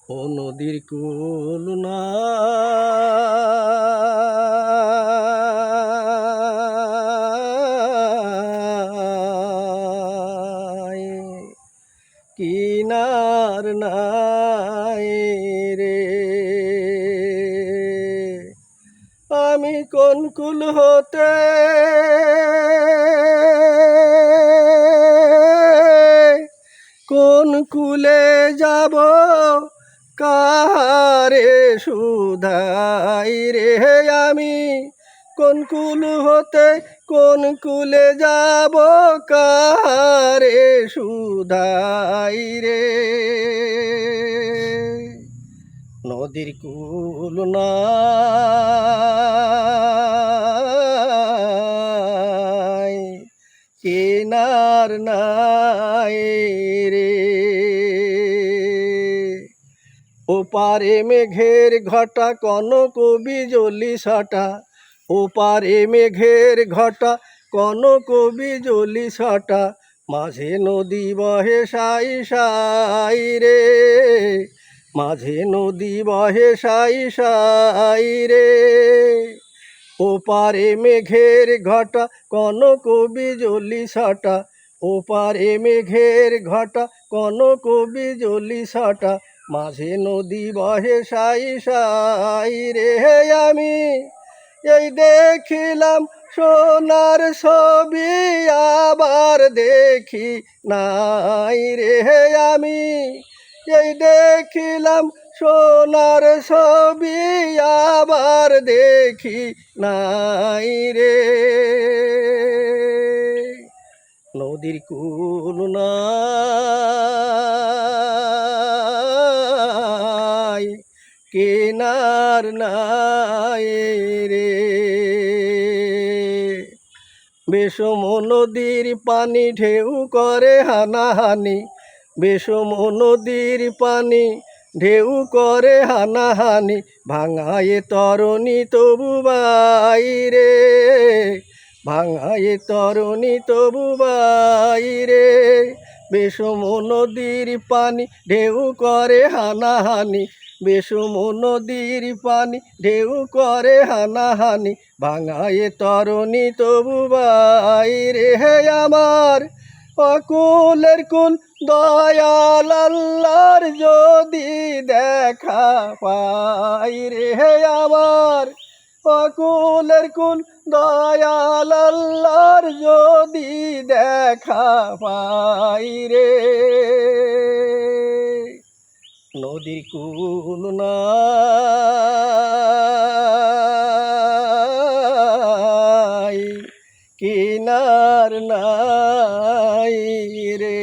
ও নদীর কূল নাই, কিনার নাই রে। আমি কোন কুল হতে কোন কুলে যাব, কাহারে সুধাই রে। আমি কোন কুল হতে কোন কুলে যাব, কাহারে সুধাই রে। নদীর কূল নাই, কিনার নাই রে। ওপারে মেঘের ঘটা কনক বিজলি সাটা, ওপারে মেঘের ঘটা কনক বিজলি সাটা, মাঝে নদী বহে সাই সাই রে। মাঝে নদী বহে সাই সাই রে। ওপারে মেঘের ঘটা কনক বিজলি সাটা, ওপারে মেঘের ঘটা কনক বিজলি সাটা, মাঝে নদী বহে সাই সাই রে। আমি এই দেখিলাম সোনার ছবি, আবার দেখি নাই রে। আমি এই দেখিলাম সোনার ছবি, আবার দেখি নাই রে। নদীর কূল নাই, কিনার নাই রে। বিষম নদীর পানি ঢেউ করে হানাহানি, বিষম নদীর পানি ঢেউ করে হানাহানি, ভাঙায়ে তরণী তবু বাইরে। ভাঙায়ে তরণী তবু বাইরে। বিষম নদীর পানি ঢেউ করে হানাহানি, বিষম নদীর পানি ঢেউ করে হানাহানি, ভাঙায়ে তরণী তবু বাইরে। আমার অকুলের কুল দয়াল আল্লাহর যদি দেখা পাই রে। আমার অকুলের কুল দয়াল আল্লাহর যদি দেখা পাই রে। নদীর কূল নাই, কিনার নাই রে।